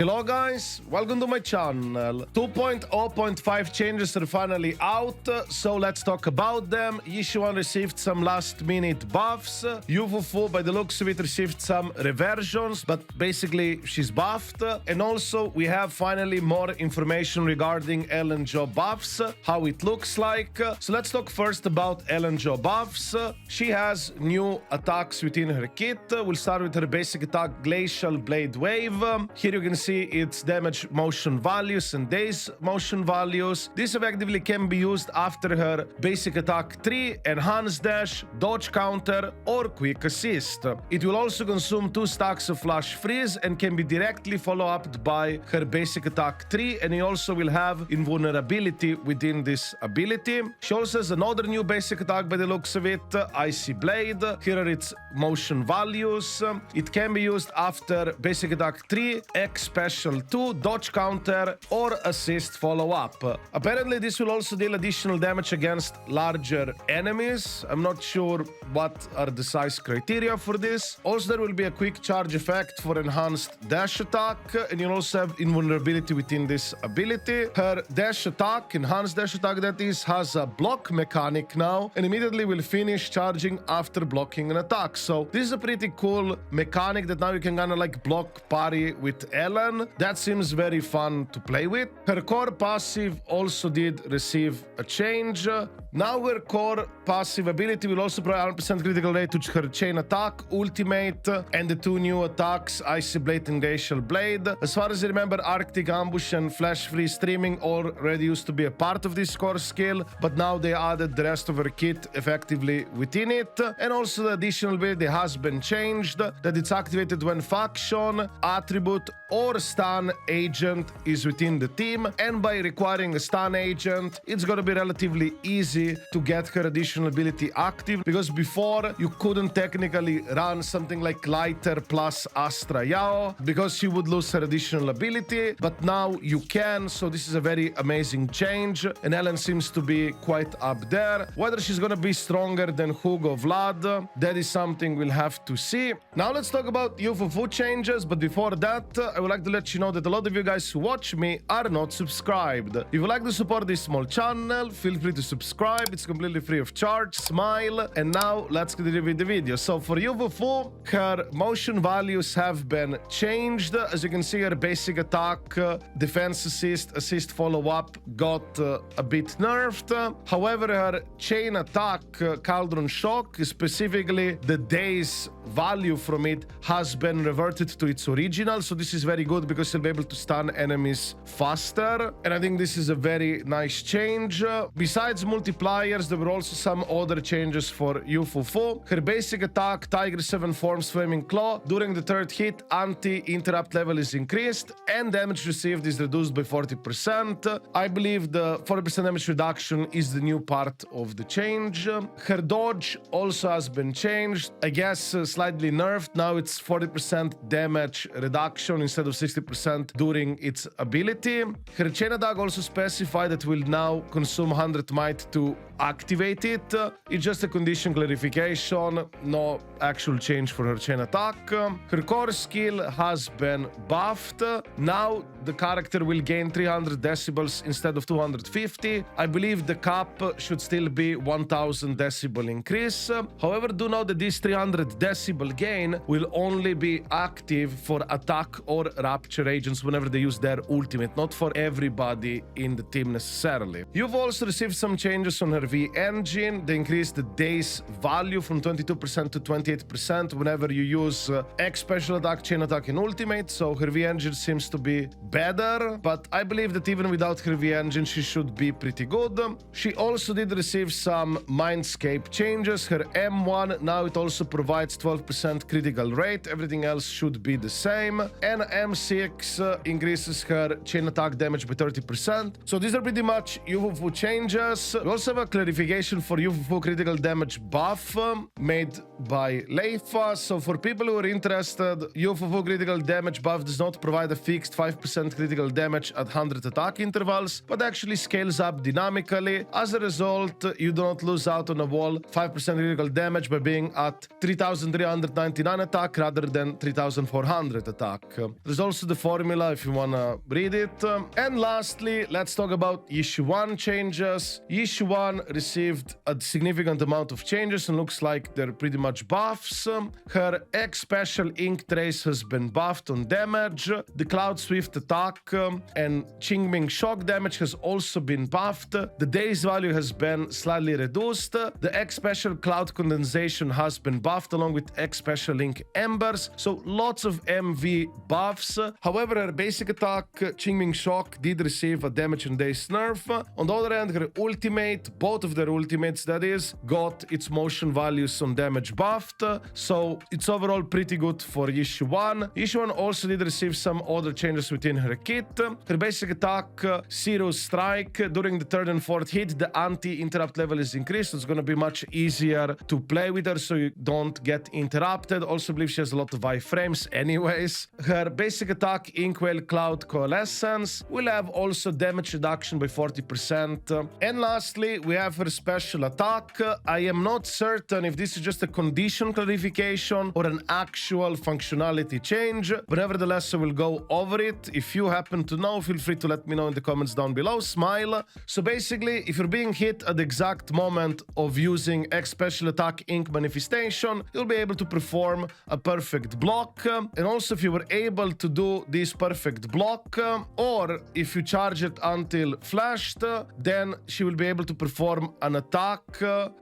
Hello guys, welcome to my channel. 2.0.5 changes are finally out, so let's talk about them. Yixuan received some last minute buffs. Fufu, by the looks of it, received some reversions, but basically she's buffed. And also we have finally more information regarding Ellen Jo buffs, how it looks like. So let's talk first about Ellen Jo buffs. She has new attacks within her kit. We'll start with her basic attack, Glacial Blade Wave. Here you can see its damage motion values and days motion values. This effectively can be used after her basic attack 3, enhanced dash, dodge counter, or quick assist. It will also consume 2 stacks of flash freeze and can be directly followed up by her basic attack 3, and you also will have invulnerability within this ability. She also has another new basic attack by the looks of it, Icy Blade. Here are its motion values. It can be used after basic attack 3, X special 2, dodge counter, or assist follow-up. Apparently this will also deal additional damage against larger enemies. I'm not sure what are the size criteria for this. Also there will be a quick charge effect for enhanced dash attack, and you'll also have invulnerability within this ability. Her dash attack, enhanced dash attack that is, has a block mechanic now, and immediately will finish charging after blocking an attack. So this is a pretty cool mechanic that now you can kind of like block parry with Ellen. That seems very fun to play with. Her core passive also did receive a change. Now her core passive ability will also provide 100% critical rate to her chain attack, ultimate, and the 2 new attacks, Icy Blade and Glacial Blade. As far as I remember, Arctic Ambush and Flash Freeze Streaming already used to be a part of this core skill, but now they added the rest of her kit effectively within it. And also the additional ability has been changed, that it's activated when faction, attribute, or stun agent is within the team, and by requiring a stun agent, it's gonna be relatively easy to get her additional ability active, because before you couldn't technically run something like Lighter plus Astra Yao because she would lose her additional ability, but now you can. So this is a very amazing change, and Ellen seems to be quite up there. Whether she's gonna be stronger than Hugo Vlad, that is something we'll have to see. Now let's talk about Fufu changes, but before that I would like to let you know that a lot of you guys who watch me are not subscribed. If you like to support this small channel, feel free to subscribe. It's completely free of charge. Smile. And now let's continue with the video. So for Fufu, her motion values have been changed. As you can see, her basic attack, defense assist follow-up got a bit nerfed. However, her chain attack, Cauldron Shock, specifically the days value from it, has been reverted to its original. So this is very good because you'll be able to stun enemies faster, and I think this is a very nice change. Besides multipliers, there were also some other changes for Fufu. Her basic attack, Tiger 7 Forms Flaming Claw, during the 3rd hit, anti-interrupt level is increased and damage received is reduced by 40%. I believe the 40% damage reduction is the new part of the change. Her dodge also has been changed, I guess slightly nerfed. Now it's 40% damage reduction instead of 60% during its ability. Her chain attack also specified that will now consume 100 might to activate it. It's just a condition clarification, no actual change for her chain attack. Her core skill has been buffed. Now the character will gain 300 decibels instead of 250. I believe the cap should still be 1000 decibel increase. However, do know that this 300 decibel gain will only be active for attack or rapture agents whenever they use their ultimate, not for everybody in the team necessarily. You've also received some changes on her V engine. They increased the days value from 22% to 28% whenever you use X special attack, chain attack, and ultimate. So her V engine seems to be better, but I believe that even without her V engine she should be pretty good. She also did receive some Mindscape changes. Her M1, now it also provides 12% critical rate. Everything else should be the same. And M6 increases her chain attack damage by 30%. So these are pretty much Fufu changes. We also have a clarification for Fufu critical damage buff made by Leifa. So for people who are interested, Fufu critical damage buff does not provide a fixed 5% 5% critical damage at 100 attack intervals, but actually scales up dynamically. As a result, you do not lose out on a wall 5% critical damage by being at 3399 attack rather than 3400 attack. There's also the formula if you wanna read it. And lastly, let's talk about Yixuan changes. Yixuan received a significant amount of changes and looks like they're pretty much buffs. Her X special ink trace has been buffed on damage. The Cloud Swift attack and Qingming shock damage has also been buffed. The daze value has been slightly reduced. The X special cloud condensation has been buffed along with X special ink embers. So lots of MV buffs. However, her basic attack Qingming shock did receive a damage and daze nerf. On the other hand, her ultimate, both of their ultimates that is, got its motion values on damage buffed. So it's overall pretty good for Yixuan. Yixuan also did receive some other changes within her kit. Her basic attack, Zero Strike, during the third and fourth hit, the anti-interrupt level is increased. It's going to be much easier to play with her so you don't get interrupted. Also believe she has a lot of iframes anyways. Her basic attack, Inkwell Cloud Coalescence, will have also damage reduction by 40%. And lastly, we have her special attack. I am not certain if this is just a condition clarification or an actual functionality change, but nevertheless I will go over it. If you happen to know, feel free to let me know in the comments down below. Smile. So basically, if you're being hit at the exact moment of using X special attack ink manifestation, you'll be able to perform a perfect block. And also if you were able to do this perfect block, or if you charge it until flashed, then she will be able to perform an attack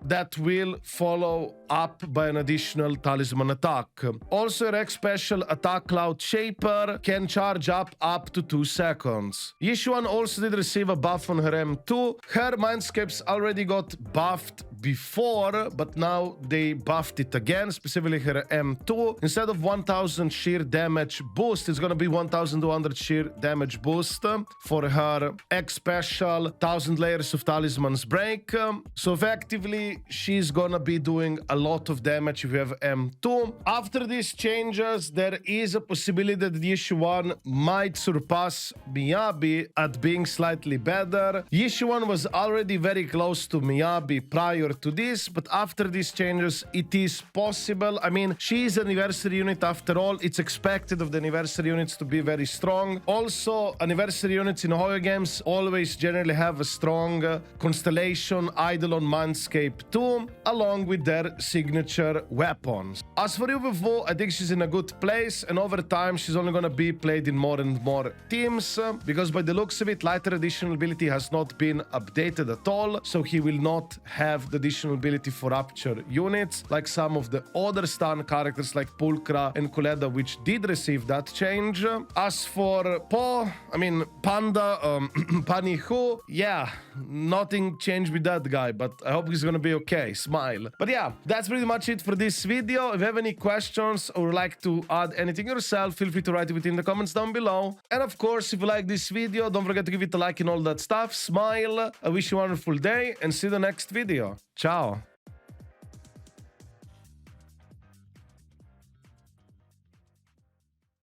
that will follow up by an additional talisman attack. Also, her X special attack Cloud Shaper can charge up to 2 seconds. Yixuan also did receive a buff on her M2. Her Mindscapes already got buffed before, but now they buffed it again, specifically her M2. Instead of 1000 sheer damage boost, it's gonna be 1200 sheer damage boost for her X special 1000 layers of talismans break. So effectively, she's gonna be doing a lot of damage if you have M2. After these changes, there is a possibility that Yixuan might surpass Miyabi at being slightly better. Yixuan was already very close to Miyabi prior to this, but after these changes, it is possible. I mean, she is an anniversary unit after all. It's expected of the anniversary units to be very strong. Also, anniversary units in horror games always generally have a strong constellation idol on Mindscape 2, along with their signature weapons. As for Fufu, I think she's in a good place, and over time, she's only gonna be played in more and more teams, because by the looks of it, lighter additional ability has not been updated at all, so he will not have the additional ability for Rupture units, like some of the other stun characters like Pulchra and Kuleda, which did receive that change. As for Panda, Panihu, yeah, nothing changed with that guy, but I hope he's gonna be okay. Smile. But yeah, that's pretty much it for this video. If you have any questions or would like to add anything yourself, feel free to write it in the comments down below. And of course, if you like this video, don't forget to give it a like and all that stuff. Smile. I wish you a wonderful day and see you in the next video. Ciao.